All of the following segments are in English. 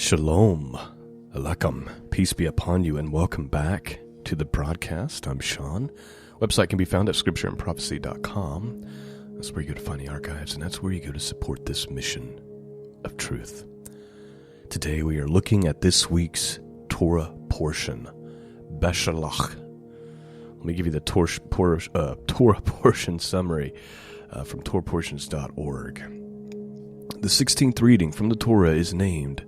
Shalom, Aleichem, peace be upon you, and welcome back to the broadcast. I'm Shawn. Website can be found at scriptureandprophecy.com. That's where you go to find the archives, and that's where you go to support this mission of truth. Today we are looking at this week's Torah portion, Beshalach. Let me give you the Torah portion summary from TorahPortions.org. The 16th reading from the Torah is named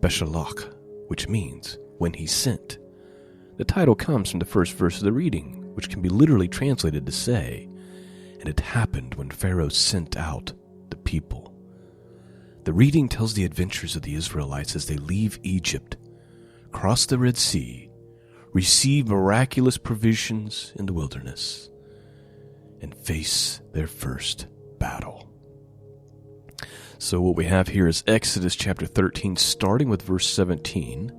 Beshalach, which means when he sent. The title comes from the first verse of the reading, which can be literally translated to say, "And it happened when Pharaoh sent out the people." The reading tells the adventures of the Israelites as they leave Egypt, cross the Red Sea, receive miraculous provisions in the wilderness, and face their first battle. So what we have here is Exodus chapter 13, starting with verse 17,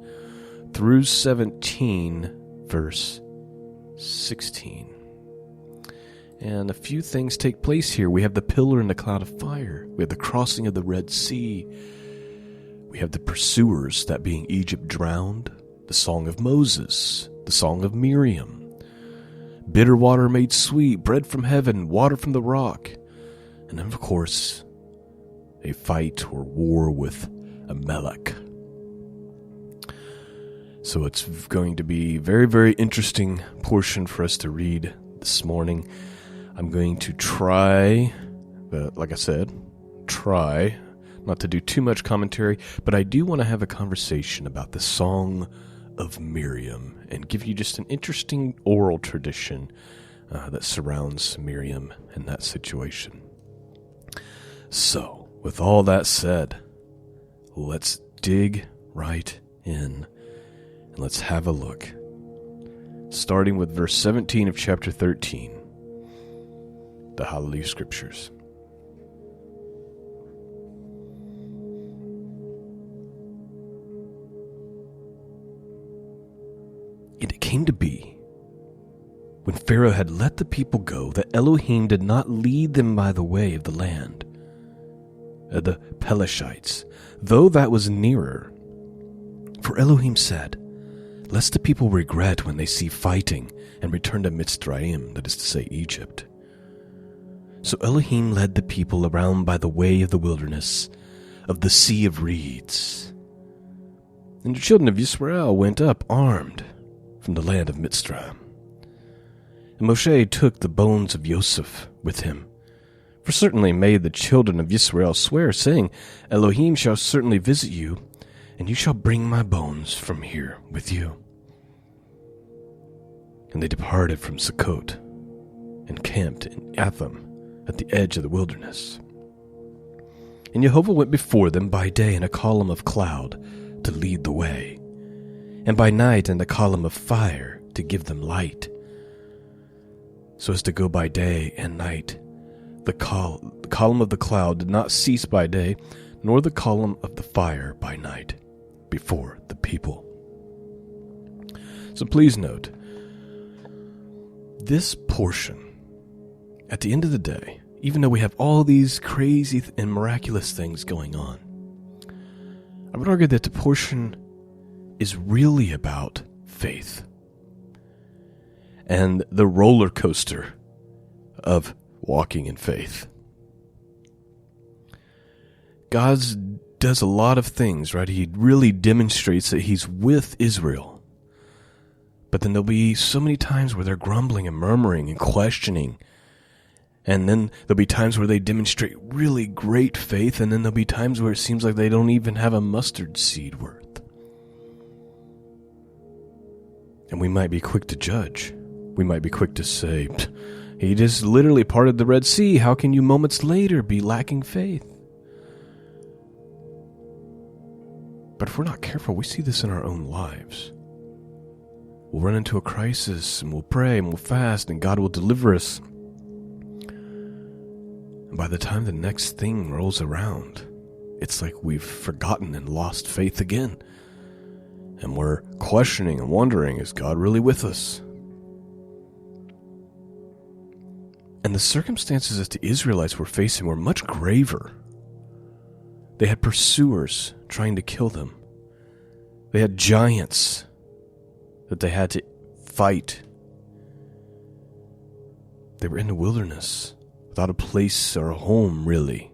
through 17, verse 16. And a few things take place here. We have the pillar and the cloud of fire. We have the crossing of the Red Sea. We have the pursuers, that being Egypt, drowned. The song of Moses. The song of Miriam. Bitter water made sweet. Bread from heaven. Water from the rock. And then, of course, a fight or war with Amalek. So it's going to be a very, very interesting portion for us to read this morning. I'm going to try, but like I said, try not to do too much commentary, but I do want to have a conversation about the Song of Miriam and give you just an interesting oral tradition that surrounds Miriam in that situation. So, with all that said, let's dig right in and let's have a look. Starting with verse 17 of chapter 13, the Hallelujah Scriptures. And it came to be, when Pharaoh had let the people go, that Elohim did not lead them by the way of the land, the Pelishites, though that was nearer. For Elohim said, "Lest the people regret when they see fighting and return to Mitzrayim," that is to say, Egypt. So Elohim led the people around by the way of the wilderness, of the Sea of Reeds. And the children of Israel went up armed from the land of Mitzrayim. And Moshe took the bones of Yosef with him, for certainly made the children of Israel swear, saying, "Elohim shall certainly visit you, and you shall bring my bones from here with you." And they departed from Sukkot, and camped in Atham, at the edge of the wilderness. And Jehovah went before them by day in a column of cloud to lead the way, and by night in a column of fire to give them light, so as to go by day and night. The column of the cloud did not cease by day, nor the column of the fire by night, before the people. So please note, this portion, at the end of the day, even though we have all these crazy and miraculous things going on, I would argue that the portion is really about faith and the roller coaster of walking in faith. God does a lot of things, right? He really demonstrates that he's with Israel. But then there'll be so many times where they're grumbling and murmuring and questioning. And then there'll be times where they demonstrate really great faith, and then there'll be times where it seems like they don't even have a mustard seed worth. And we might be quick to judge. We might be quick to say, "He just literally parted the Red Sea. How can you moments later be lacking faith?" But if we're not careful, we see this in our own lives. We'll run into a crisis, and we'll pray, and we'll fast, and God will deliver us. And by the time the next thing rolls around, it's like we've forgotten and lost faith again. And we're questioning and wondering, is God really with us? And the circumstances that the Israelites were facing were much graver. They had pursuers trying to kill them. They had giants that they had to fight. They were in the wilderness, without a place or a home, really.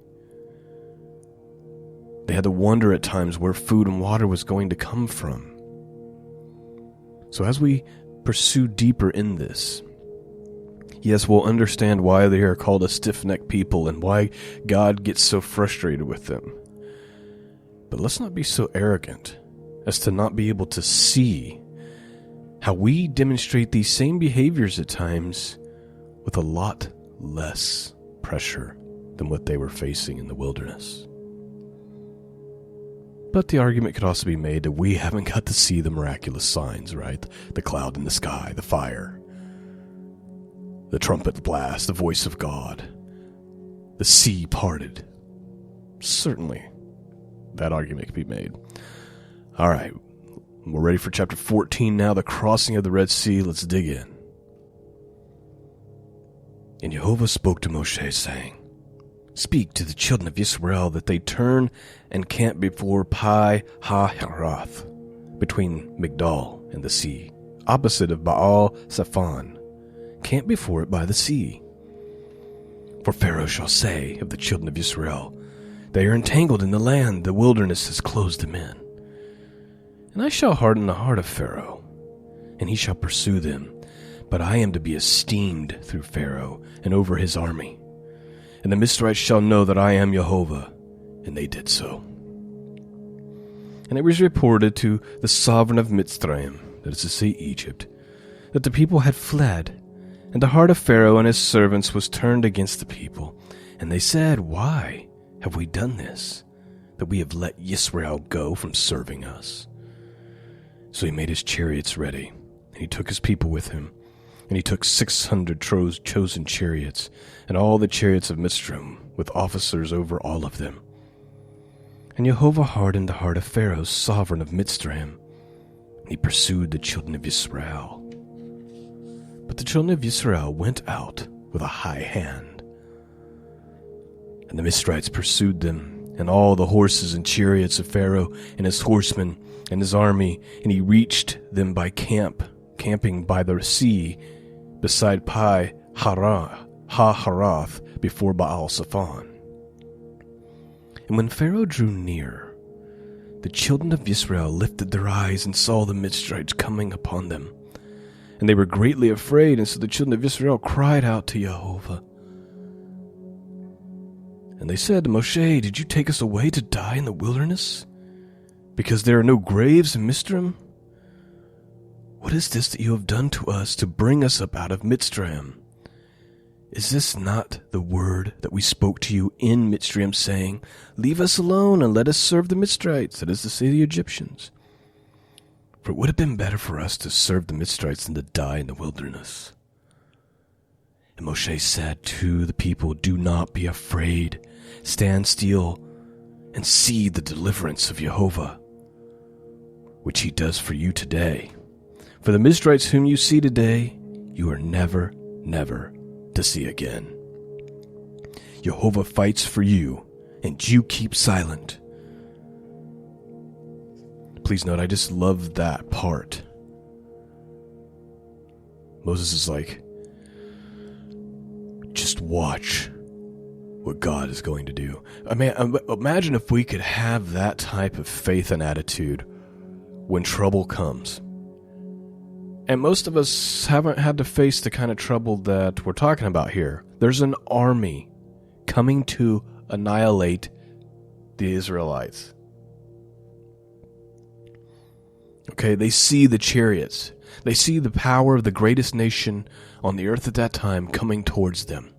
They had to wonder at times where food and water was going to come from. So as we pursue deeper in this, yes, we'll understand why they are called a stiff-necked people and why God gets so frustrated with them. But let's not be so arrogant as to not be able to see how we demonstrate these same behaviors at times with a lot less pressure than what they were facing in the wilderness. But the argument could also be made that we haven't got to see the miraculous signs, right? The cloud in the sky, the fire, the trumpet blast, the voice of God, the sea parted. Certainly, that argument could be made. All right, we're ready for chapter 14 now, the crossing of the Red Sea. Let's dig in. And Jehovah spoke to Moshe, saying, Speak to the children of Israel that they turn and camp before Pi Ha-Harath, between Migdal and the sea, opposite of Baal Zephon. Camp before it by the sea. For Pharaoh shall say of the children of Israel, They are entangled in the land, the wilderness has closed them in. And I shall harden the heart of Pharaoh, and he shall pursue them. But I am to be esteemed through Pharaoh and over his army. And the Mizrahites shall know that I am Jehovah. And they did so. And it was reported to the sovereign of Mitzrayim, that is to say Egypt, that the people had fled, and the heart of Pharaoh and his servants was turned against the people. And they said, Why have we done this, that we have let Israel go from serving us? So he made his chariots ready, and he took his people with him. And he took 600 chosen chariots, and all the chariots of Mitzrayim, with officers over all of them. And Jehovah hardened the heart of Pharaoh, sovereign of Mitzrayim, and he pursued the children of Israel. But the children of Israel went out with a high hand. And the Mizrahites pursued them, and all the horses and chariots of Pharaoh, and his horsemen, and his army, and he reached them by camping by the sea, beside Pi Ha-Harath, before Baal Zephon. And when Pharaoh drew near, the children of Israel lifted their eyes and saw the Mizrahites coming upon them. And they were greatly afraid, and so the children of Israel cried out to Jehovah. And they said to Moshe, Did you take us away to die in the wilderness, because there are no graves in Mitzrayim? What is this that you have done to us to bring us up out of Mitzrayim? Is this not the word that we spoke to you in Mitzrayim, saying, Leave us alone and let us serve the Mizrahites, that is to say the Egyptians? For it would have been better for us to serve the Mizrahites than to die in the wilderness. And Moshe said to the people, Do not be afraid. Stand still and see the deliverance of Jehovah, which he does for you today. For the Mizrahites whom you see today, you are never, never to see again. Jehovah fights for you, and you keep silent. Please note, I just love that part. Moses is like, just watch what God is going to do. I mean, imagine if we could have that type of faith and attitude when trouble comes. And most of us haven't had to face the kind of trouble that we're talking about here. There's an army coming to annihilate the Israelites. Okay, they see the chariots. They see the power of the greatest nation on the earth at that time coming towards them.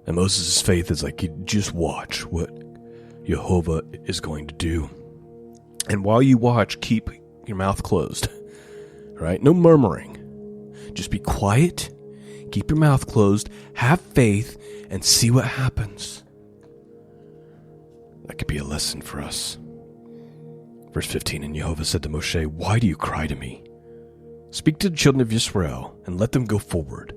And Moses' faith is like, you just watch what Jehovah is going to do. And while you watch, keep your mouth closed. Right? No murmuring. Just be quiet, keep your mouth closed, have faith, and see what happens. That could be a lesson for us. Verse 15, And Jehovah said to Moshe, Why do you cry to me? Speak to the children of Israel, and let them go forward.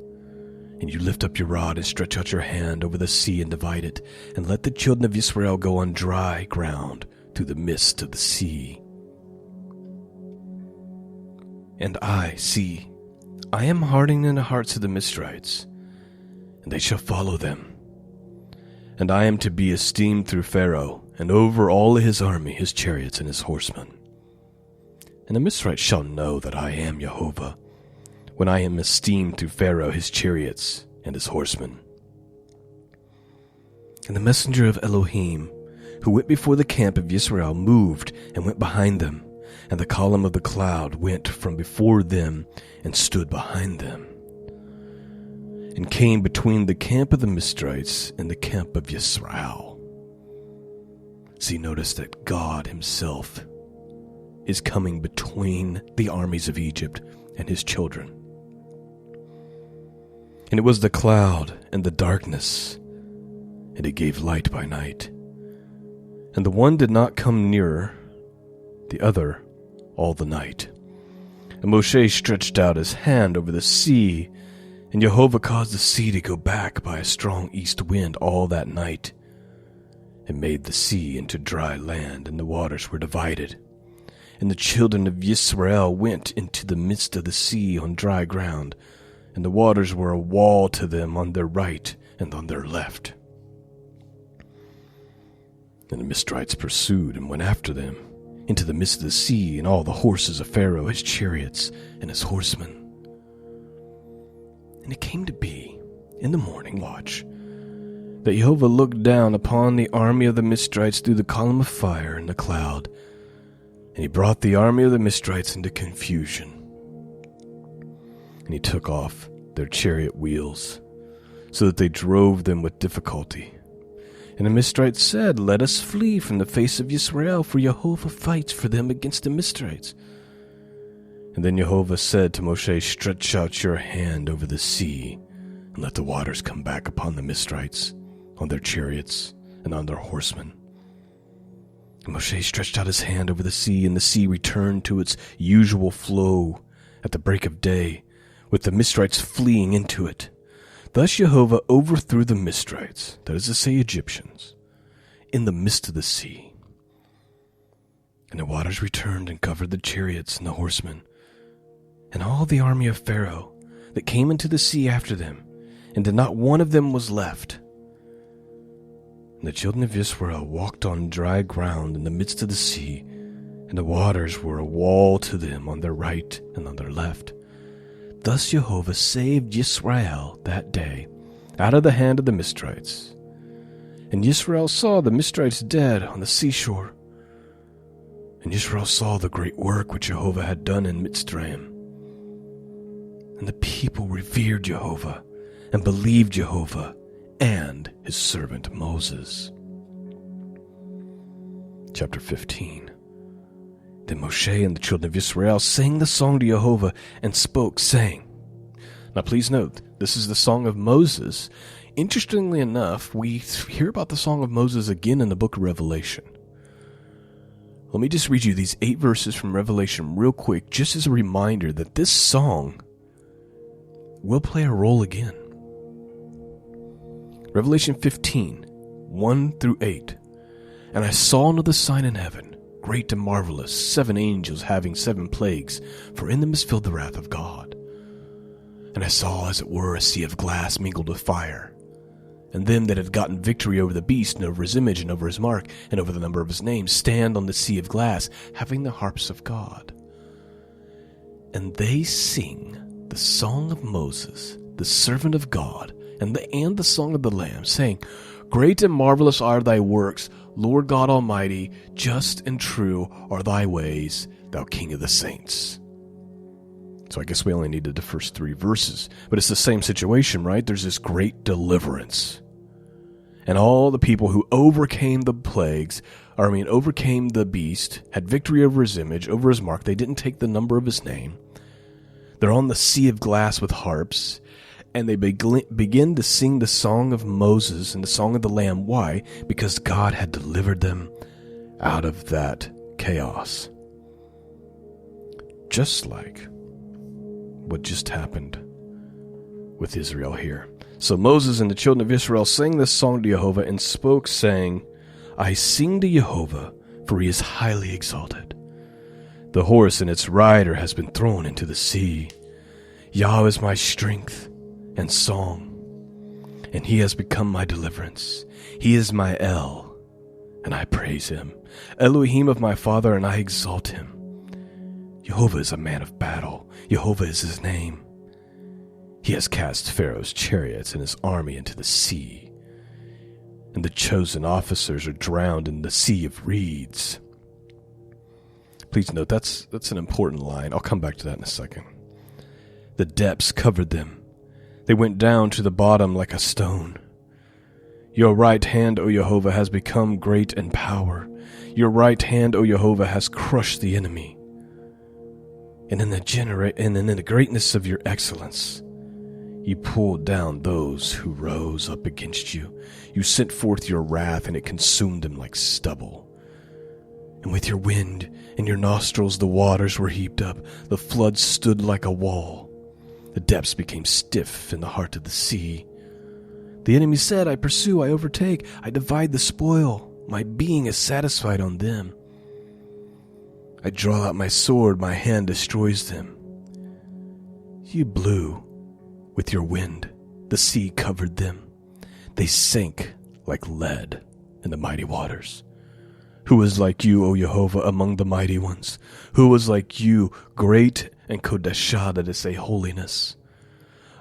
And you lift up your rod and stretch out your hand over the sea and divide it, and let the children of Israel go on dry ground through the midst of the sea. And I am hardening the hearts of the Mizrahites, and they shall follow them. And I am to be esteemed through Pharaoh, and over all his army, his chariots, and his horsemen. And the Mizrahites shall know that I am Jehovah, when I am esteemed through Pharaoh, his chariots, and his horsemen. And the messenger of Elohim, who went before the camp of Israel, moved and went behind them, and the column of the cloud went from before them and stood behind them, and came between the camp of the Mizrahites and the camp of Israel. See, notice that God himself is coming between the armies of Egypt and his children. And it was the cloud and the darkness, and it gave light by night. And the one did not come nearer the other all the night. And Moshe stretched out his hand over the sea, and Jehovah caused the sea to go back by a strong east wind all that night, and made the sea into dry land, and the waters were divided. And the children of Israel went into the midst of the sea on dry ground, and the waters were a wall to them on their right and on their left. And the Mizrahites pursued and went after them into the midst of the sea, and all the horses of Pharaoh, his chariots, and his horsemen. And it came to be, in the morning watch, that Jehovah looked down upon the army of the Mizrahites through the column of fire and the cloud, and he brought the army of the Mizrahites into confusion. And he took off their chariot wheels, so that they drove them with difficulty. And the Mizrahites said, "Let us flee from the face of Israel, for Jehovah fights for them against the Mizrahites." And then Jehovah said to Moshe, "Stretch out your hand over the sea, and let the waters come back upon the Mizrahites, on their chariots, and on their horsemen." And Moshe stretched out his hand over the sea, and the sea returned to its usual flow at the break of day, with the Mizrahites fleeing into it. Thus Jehovah overthrew the Mizrahites, that is to say Egyptians, in the midst of the sea. And the waters returned and covered the chariots and the horsemen, and all the army of Pharaoh that came into the sea after them, and not one of them was left. And the children of Israel walked on dry ground in the midst of the sea, and the waters were a wall to them on their right and on their left. Thus Jehovah saved Israel that day out of the hand of the Mizrahites. And Israel saw the Mizrahites dead on the seashore. And Israel saw the great work which Jehovah had done in Mitzrayim. And the people revered Jehovah and believed Jehovah and his servant Moses. Chapter 15. Then Moshe and the children of Israel sang the song to Jehovah and spoke, saying. Now please note, this is the song of Moses. Interestingly enough, we hear about the song of Moses again in the book of Revelation. Let me just read you these 8 verses from Revelation real quick, just as a reminder that this song will play a role again. Revelation 15, 1 through 8. And I saw another sign in heaven, great and marvelous, 7 angels having 7 plagues, for in them is filled the wrath of God. And I saw, as it were, a sea of glass mingled with fire. And them that had gotten victory over the beast, and over his image, and over his mark, and over the number of his name, stand on the sea of glass, having the harps of God. And they sing the song of Moses, the servant of God, and the song of the Lamb, saying, Great and marvelous are thy works, Lord God Almighty, just and true are thy ways, thou King of the saints. So I guess we only needed the first 3 verses, but it's the same situation, right? There's this great deliverance. And all the people who overcame the plagues, overcame the beast, had victory over his image, over his mark. They didn't take the number of his name. They're on the sea of glass with harps, and they begin to sing the song of Moses and the song of the Lamb. Why? Because God had delivered them out of that chaos. Just like what just happened with Israel here. So Moses and the children of Israel sang this song to Jehovah and spoke, saying, I sing to Jehovah, for he is highly exalted. The horse and its rider has been thrown into the sea. Yah is my strength and song, and he has become my deliverance. He is my El, and I praise him. Elohim of my father, and I exalt him. Jehovah is a man of battle. Jehovah is his name. He has cast Pharaoh's chariots and his army into the sea, and the chosen officers are drowned in the sea of reeds. Please note, that's an important line. I'll come back to that in a second. The depths covered them. They went down to the bottom like a stone. Your right hand, O Jehovah, has become great in power. Your right hand, O Jehovah, has crushed the enemy. And in the greatness of your excellence, you pulled down those who rose up against you. You sent forth your wrath, and it consumed them like stubble. And with your wind and your nostrils the waters were heaped up. The floods stood like a wall. The depths became stiff in the heart of the sea. The enemy said, I pursue, I overtake, I divide the spoil. My being is satisfied on them. I draw out my sword, my hand destroys them. You blew with your wind, the sea covered them. They sank like lead in the mighty waters. Who is like you, O Jehovah, among the mighty ones? Who is like you, great and Kodeshah, that is a holiness?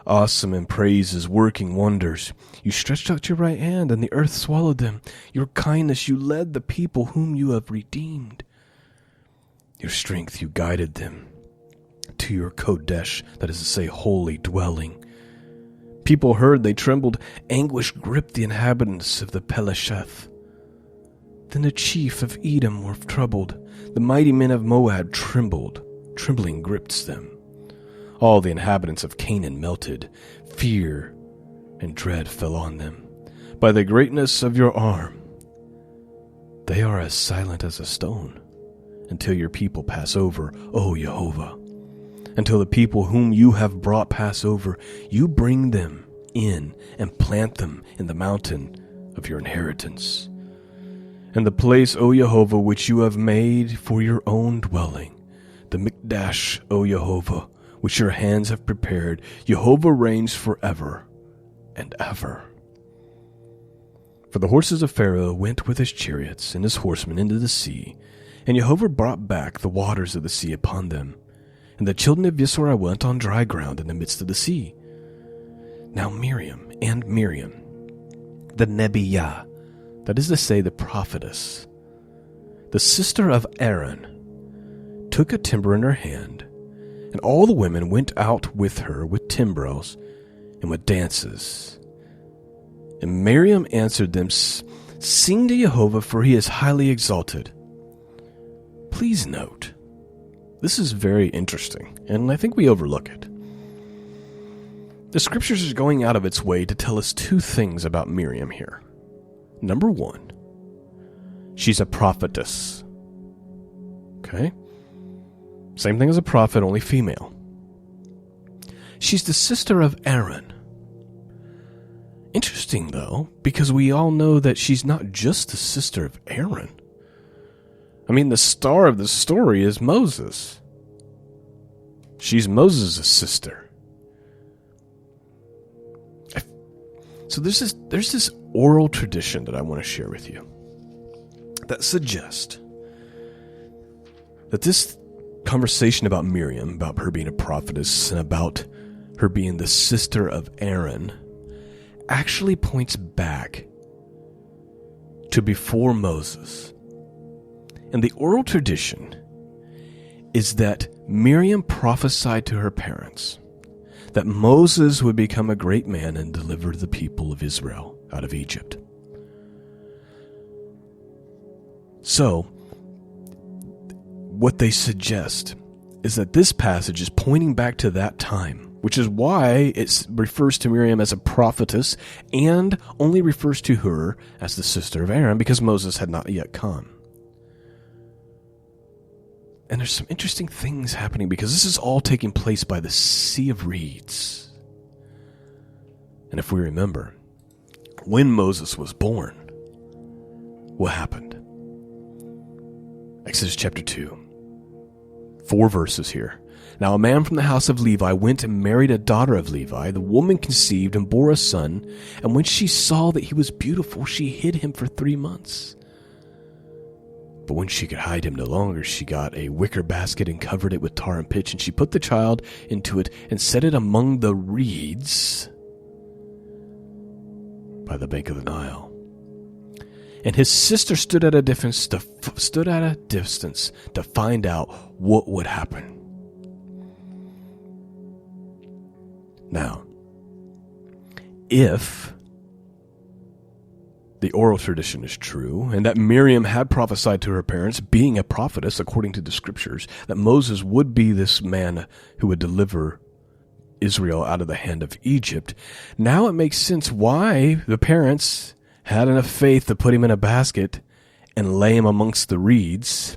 Awesome in praises, working wonders. You stretched out your right hand, and the earth swallowed them. Your kindness, you led the people whom you have redeemed. Your strength, you guided them to your Kodesh, that is to say, holy dwelling. People heard, they trembled. Anguish gripped the inhabitants of the Pelesheth. Then the chief of Edom were troubled. The mighty men of Moab trembled. Trembling gripped them. All the inhabitants of Canaan melted. Fear and dread fell on them. By the greatness of your arm, they are as silent as a stone, until your people pass over, O Jehovah. Until the people whom you have brought pass over, you bring them in and plant them in the mountain of your inheritance. And the place, O Jehovah, which you have made for your own dwelling, the Mikdash, O Jehovah, which your hands have prepared, Jehovah reigns forever and ever. For the horses of Pharaoh went with his chariots and his horsemen into the sea, and Jehovah brought back the waters of the sea upon them. And the children of Yisrael went on dry ground in the midst of the sea. Now Miriam, the Nebiah, that is to say, the prophetess, the sister of Aaron, took a timbrel in her hand, and all the women went out with her with timbrels and with dances. And Miriam answered them, Sing to Jehovah, for he is highly exalted. Please note, this is very interesting, and I think we overlook it. The scriptures is going out of its way to tell us two things about Miriam here. Number one, she's a prophetess. Okay? Same thing as a prophet, only female. She's the sister of Aaron. Interesting, though, because we all know that she's not just the sister of Aaron. I mean, the star of the story is Moses. She's Moses' sister. So there's this oral tradition that I want to share with you that suggests that this conversation about Miriam, about her being a prophetess, and about her being the sister of Aaron, actually points back to before Moses. And the oral tradition is that Miriam prophesied to her parents that Moses would become a great man and deliver the people of Israel out of Egypt. So, what they suggest is that this passage is pointing back to that time, which is why it refers to Miriam as a prophetess and only refers to her as the sister of Aaron, because Moses had not yet come. And there's some interesting things happening because this is all taking place by the Sea of Reeds. And if we remember, when Moses was born, what happened? Exodus chapter 2. 4 verses here. Now a man from the house of Levi went and married a daughter of Levi. The woman conceived and bore a son, and when she saw that he was beautiful, she hid him for 3 months. But when she could hide him no longer, she got a wicker basket and covered it with tar and pitch, and she put the child into it and set it among the reeds by the bank of the Nile. And his sister stood at a distance to find out what would happen. Now, if the oral tradition is true, and that Miriam had prophesied to her parents, being a prophetess according to the scriptures, that Moses would be this man who would deliver Israel out of the hand of Egypt, now it makes sense why the parents had enough faith to put him in a basket and lay him amongst the reeds,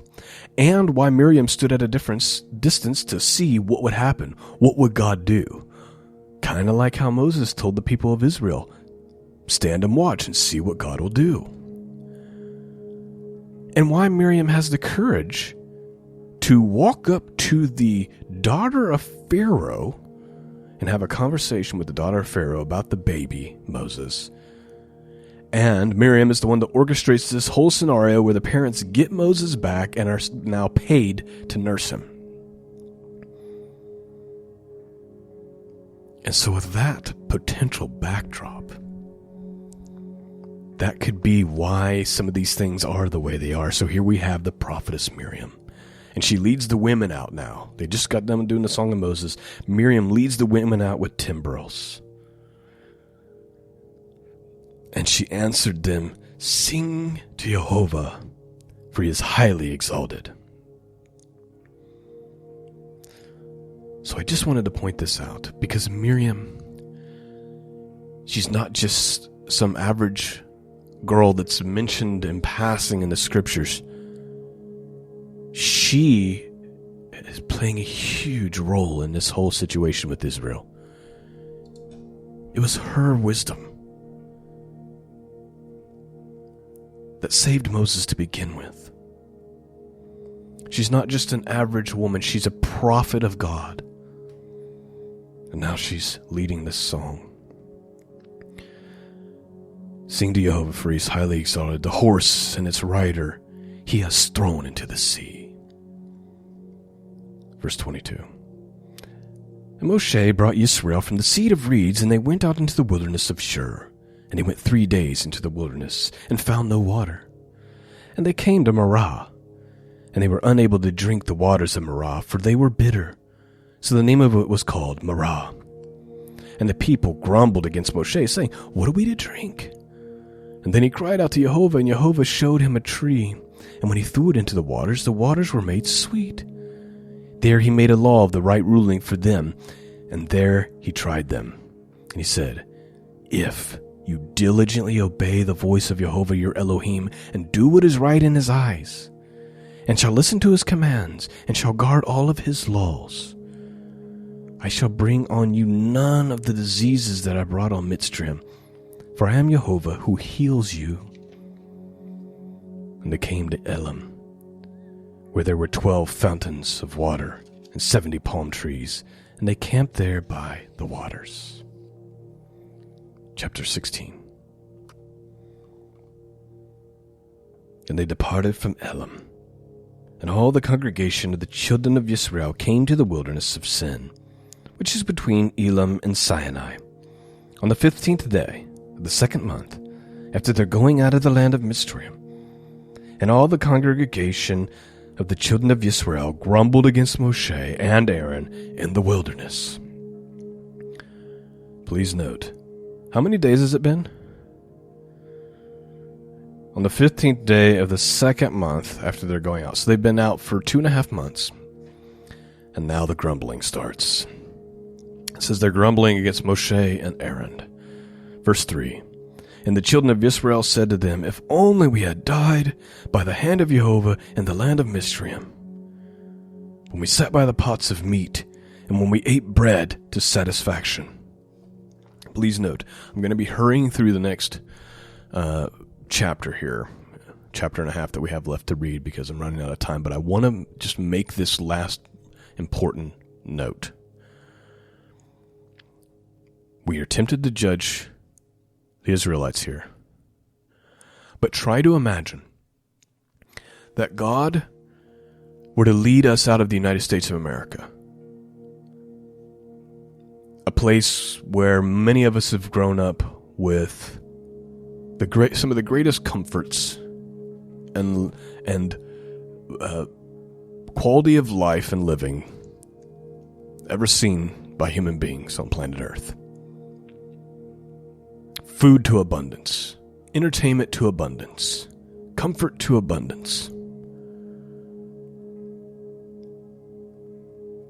and why Miriam stood at a distance to see what would happen. What would God do? Kind of like how Moses told the people of Israel, stand and watch and see what God will do. And why Miriam has the courage to walk up to the daughter of Pharaoh and have a conversation with the daughter of Pharaoh about the baby, Moses. And Miriam is the one that orchestrates this whole scenario where the parents get Moses back and are now paid to nurse him. And so with that potential backdrop, that could be why some of these things are the way they are. So here we have the prophetess Miriam. And she leads the women out now. They just got done doing the Song of Moses. Miriam leads the women out with timbrels. And she answered them, sing to Jehovah, for he is highly exalted. So I just wanted to point this out, because Miriam, she's not just some average girl that's mentioned in passing in the scriptures. She is playing a huge role in this whole situation with Israel. It was her wisdom that saved Moses to begin with. She's not just an average woman, she's a prophet of God. And now she's leading this song. Sing to Jehovah, for he is highly exalted. The horse and its rider he has thrown into the sea. Verse 22. And Moshe brought Yisrael from the seed of reeds, and they went out into the wilderness of Shur. And they went 3 days into the wilderness, and found no water. And they came to Marah, and they were unable to drink the waters of Marah, for they were bitter. So the name of it was called Marah. And the people grumbled against Moshe, saying, what are we to drink? And then he cried out to Jehovah, and Jehovah showed him a tree. And when he threw it into the waters were made sweet. There he made a law of the right ruling for them, and there he tried them. And he said, if you diligently obey the voice of Jehovah your Elohim, and do what is right in his eyes, and shall listen to his commands, and shall guard all of his laws, I shall bring on you none of the diseases that I brought on Mitzrayim, for I am Jehovah who heals you. And they came to Elim, where there were 12 fountains of water and 70 palm trees, and they camped there by the waters. Chapter 16. And they departed from Elim, and all the congregation of the children of Israel came to the wilderness of Sin, which is between Elim and Sinai, on the 15th day of the 2nd month, after their going out of the land of Mitzrayim. And all the congregation of the children of Israel grumbled against Moshe and Aaron in the wilderness. Please note, how many days has it been? On the 15th day of the 2nd month after they're going out. So they've been out for 2.5 months. And now the grumbling starts. It says they're grumbling against Moshe and Aaron. Verse 3. And the children of Israel said to them, if only we had died by the hand of Jehovah in the land of Mizraim, when we sat by the pots of meat, and when we ate bread to satisfaction. Please note, I'm going to be hurrying through the next chapter here. chapter and a half that we have left to read because I'm running out of time, but I want to just make this last important note. We are tempted to judge the Israelites here, but try to imagine that God were to lead us out of the United States of America, a place where many of us have grown up with some of the greatest comforts and quality of life and living ever seen by human beings on planet Earth. Food to abundance, entertainment to abundance, comfort to abundance.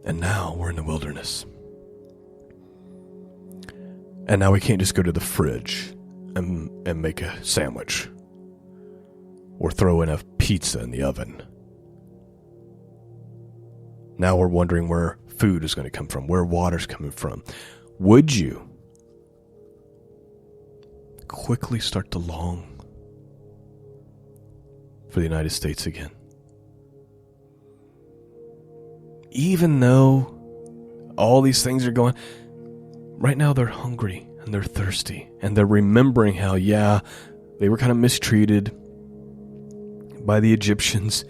And now we're in the wilderness. And now we can't just go to the fridge and make a sandwich or throw in a pizza in the oven. Now we're wondering where food is going to come from, where water's coming from. Would you quickly start to long for the United States again? Even though all these things are going, right now they're hungry and they're thirsty and they're remembering how, they were kind of mistreated by the Egyptians,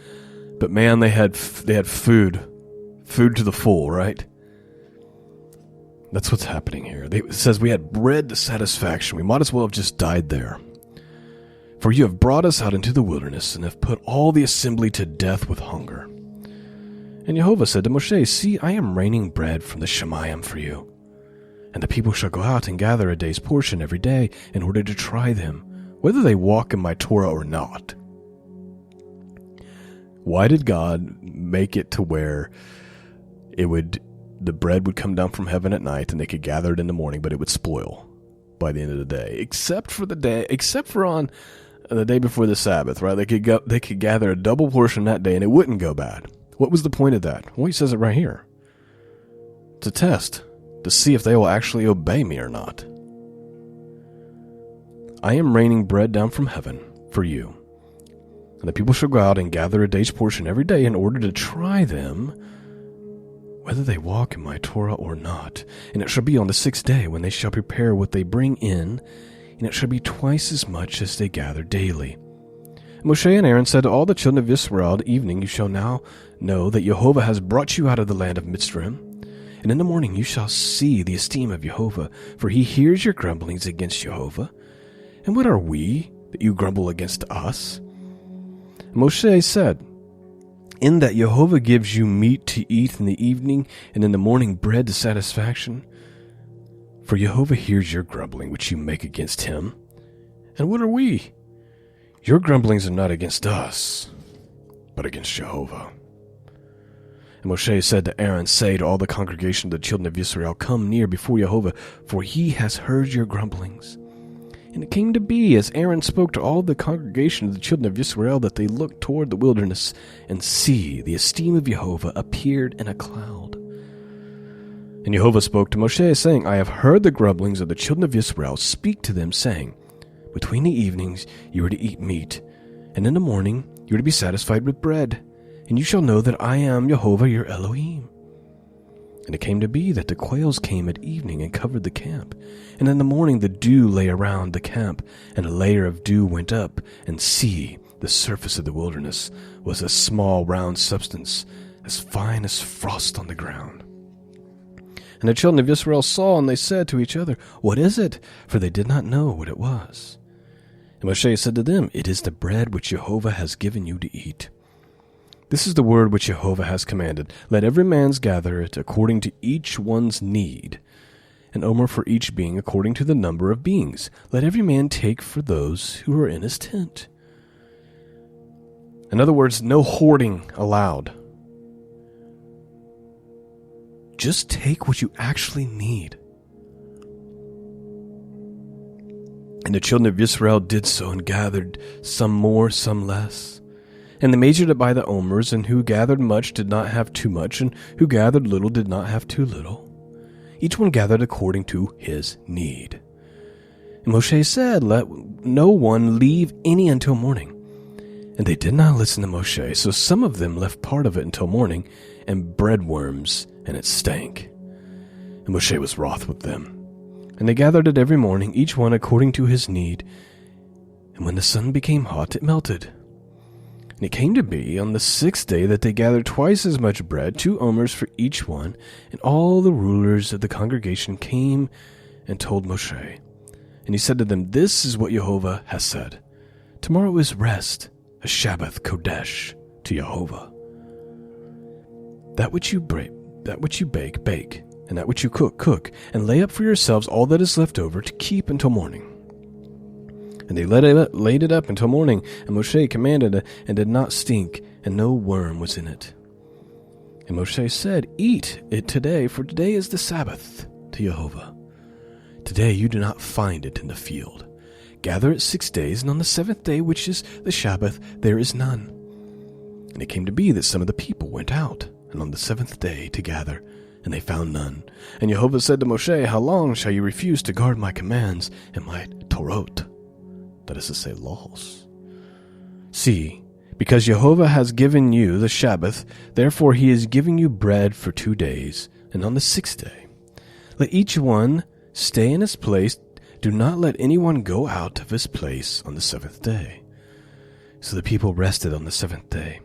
but man, they had food to the full, right? That's what's happening here. It says we had bread to satisfaction. We might as well have just died there. For you have brought us out into the wilderness and have put all the assembly to death with hunger. And Jehovah said to Moshe, see, I am raining bread from the Shemayim for you. And the people shall go out and gather a day's portion every day in order to try them, whether they walk in my Torah or not. Why did God make it to where the bread would come down from heaven at night and they could gather it in the morning, but it would spoil by the end of the day, except for on the day before the Sabbath, right? They could gather a double portion that day and it wouldn't go bad. What was the point of that? Well, he says it right here. To test, to see if they will actually obey me or not. I am raining bread down from heaven for you, and the people shall go out and gather a day's portion every day in order to try them, whether they walk in my Torah or not. And it shall be on the 6th day when they shall prepare what they bring in, and it shall be twice as much as they gather daily. And Moshe and Aaron said to all the children of Israel, at evening you shall now know that Jehovah has brought you out of the land of Mitzrayim. And in the morning you shall see the esteem of Jehovah, for he hears your grumblings against Jehovah. And what are we, that you grumble against us? And Moshe said, in that Jehovah gives you meat to eat in the evening, and in the morning bread to satisfaction. For Jehovah hears your grumbling, which you make against him. And what are we? Your grumblings are not against us, but against Jehovah. And Moshe said to Aaron, say to all the congregation of the children of Israel, come near before Jehovah, for he has heard your grumblings. And it came to be, as Aaron spoke to all the congregation of the children of Israel, that they looked toward the wilderness, and see, the esteem of Jehovah appeared in a cloud. And Jehovah spoke to Moshe, saying, I have heard the grumblings of the children of Israel. Speak to them, saying, between the evenings you are to eat meat, and in the morning you are to be satisfied with bread. And you shall know that I am Jehovah your Elohim. And it came to be that the quails came at evening and covered the camp. And in the morning the dew lay around the camp, and a layer of dew went up, and see, the surface of the wilderness was a small round substance, as fine as frost on the ground. And the children of Israel saw, and they said to each other, what is it? For they did not know what it was. And Moshe said to them, it is the bread which Jehovah has given you to eat. This is the word which Jehovah has commanded. Let every man's gather it according to each one's need, an omer for each being according to the number of beings. Let every man take for those who are in his tent. In other words, no hoarding allowed. Just take what you actually need. And the children of Israel did so and gathered, some more, some less. And they measured it by the omers, and who gathered much did not have too much, and who gathered little did not have too little. Each one gathered according to his need. And Moshe said, let no one leave any until morning. And they did not listen to Moshe, so some of them left part of it until morning, and bred worms, and it stank. And Moshe was wroth with them. And they gathered it every morning, each one according to his need. And when the sun became hot, it melted. And it came to be on the 6th day that they gathered twice as much bread, 2 omers for each one. And all the rulers of the congregation came and told Moshe. And he said to them, This is what Jehovah has said. Tomorrow is rest, a Shabbath Kodesh to Jehovah. That which you bake, bake, and that which you cook, cook, and lay up for yourselves all that is left over to keep until morning. And they laid it up until morning, and Moshe commanded it, and did not stink, and no worm was in it. And Moshe said, Eat it today, for today is the Sabbath to Jehovah. Today you do not find it in the field. Gather it 6 days, and on the 7th day, which is the Shabbath, there is none. And it came to be that some of the people went out, and on the 7th day to gather, and they found none. And Jehovah said to Moshe, How long shall you refuse to guard my commands and my Torot? That is to say, laws. See, because Jehovah has given you the Shabbath, therefore he is giving you bread for 2 days, and on the 6th day. Let each one stay in his place. Do not let anyone go out of his place on the 7th day. So the people rested on the 7th day.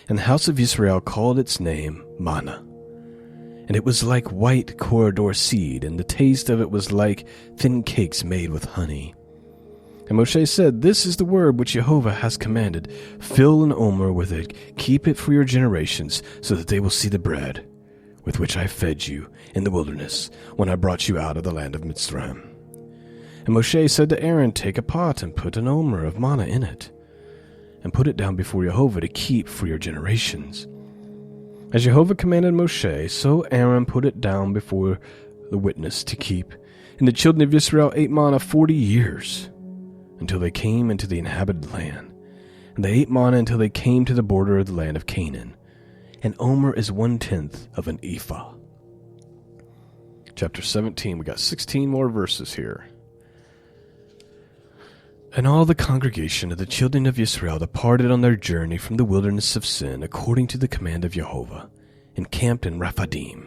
And the house of Israel called its name manna. And it was like white corridor seed, and the taste of it was like thin cakes made with honey. And Moshe said, This is the word which Jehovah has commanded. Fill an omer with it, keep it for your generations, so that they will see the bread with which I fed you in the wilderness, when I brought you out of the land of Mitzrayim. And Moshe said to Aaron, Take a pot and put an omer of manna in it, and put it down before Jehovah to keep for your generations. As Jehovah commanded Moshe, so Aaron put it down before the witness to keep. And the children of Israel ate manna 40 years, until they came into the inhabited land. And they ate manna until they came to the border of the land of Canaan. An omer is 1/10 of an ephah. Chapter 17, we got 16 more verses here. And all the congregation of the children of Israel departed on their journey from the wilderness of Sin, according to the command of Jehovah, and camped in Rephidim.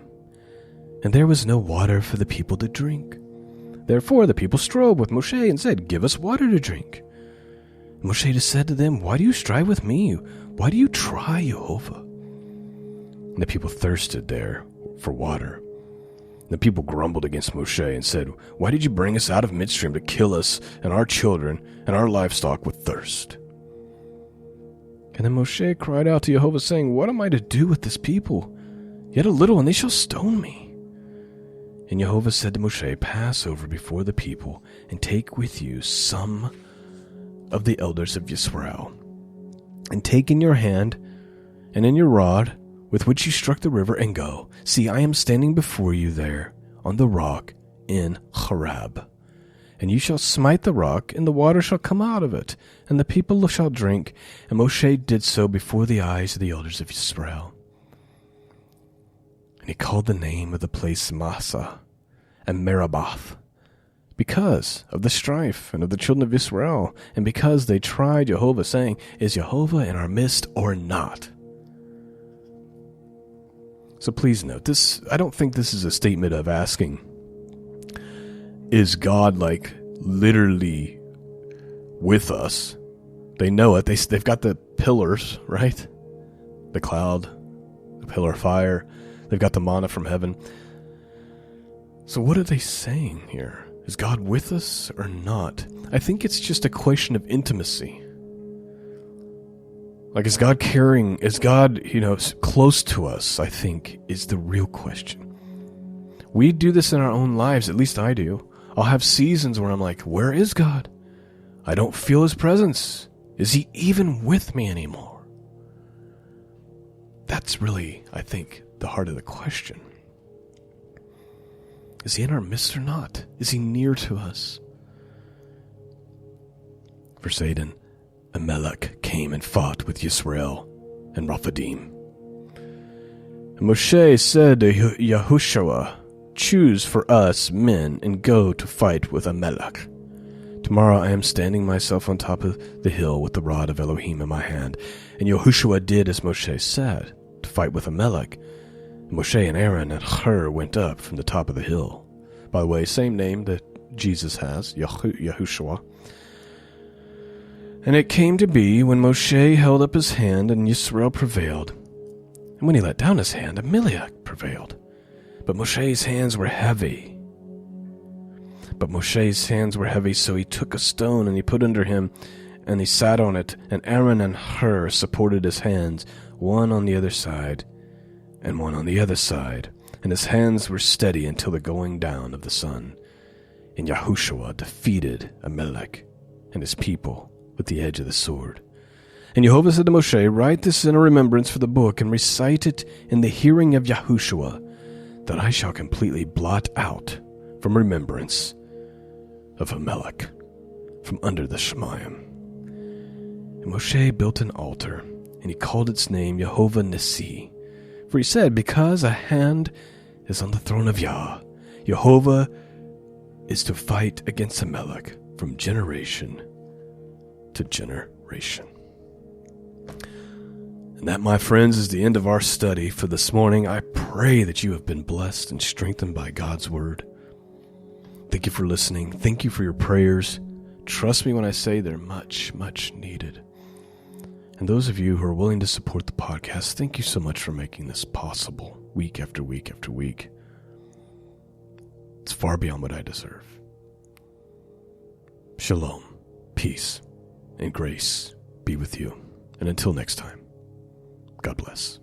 And there was no water for the people to drink. Therefore the people strove with Moshe and said, Give us water to drink. And Moshe said to them, Why do you strive with me? Why do you try Jehovah? And the people thirsted there for water. The people grumbled against Moshe and said, Why did you bring us out of Mitzrayim to kill us and our children and our livestock with thirst? And then Moshe cried out to Jehovah, saying, What am I to do with this people? Yet a little, and they shall stone me. And Jehovah said to Moshe, Pass over before the people, and take with you some of the elders of Israel, and take in your hand and in your rod with which you struck the river, and go. See, I am standing before you there on the rock in Horeb. And you shall smite the rock, and the water shall come out of it, and the people shall drink. And Moshe did so before the eyes of the elders of Israel. And he called the name of the place Massah and Merabath, because of the strife and of the children of Israel, and because they tried Jehovah, saying, Is Jehovah in our midst or not? So please note, I don't think this is a statement of asking, is God like literally with us? They know it. They've got the pillars, right? The cloud, the pillar of fire. They've got the manna from heaven. So what are they saying here? Is God with us or not? I think it's just a question of intimacy. Like, is God caring? Is God, close to us, I think, is the real question. We do this in our own lives, at least I do. I'll have seasons where I'm like, where is God? I don't feel his presence. Is he even with me anymore? That's really, I think, the heart of the question. Is he in our midst or not? Is he near to us? Verse 8, and Amalek came and fought with Yisrael and Rephidim. And Moshe said to Yahushua, Choose for us men and go to fight with Amalek. To Tomorrow I am standing myself on top of the hill with the rod of Elohim in my hand. And Yahushua did as Moshe said, to fight with Amalek. And Moshe and Aaron and Hur went up from the top of the hill. By the way, same name that Jesus has, Yahushua. And it came to be, when Moshe held up his hand, and Yisrael prevailed. And when he let down his hand, Amalek prevailed. But Moshe's hands were heavy. So he took a stone, and he put under him, and he sat on it. And Aaron and Hur supported his hands, one on the other side, and one on the other side. And his hands were steady until the going down of the sun. And Yahushua defeated Amalek and his people with the edge of the sword. And Jehovah said to Moshe, write this in a remembrance for the book, and recite it in the hearing of Yahushua, that I shall completely blot out from remembrance of Amalek from under the Shemayim. And Moshe built an altar, and he called its name Jehovah Nissi. For he said, because a hand is on the throne of Yah, Jehovah is to fight against Amalek from generation to generation. And that, my friends, is the end of our study for this morning. I pray that you have been blessed and strengthened by God's word. Thank you for listening. Thank you for your prayers. Trust me when I say they're much, much needed. And those of you who are willing to support the podcast, thank you so much for making this possible week after week after week. It's far beyond what I deserve. Shalom, peace, and grace be with you. And until next time, God bless.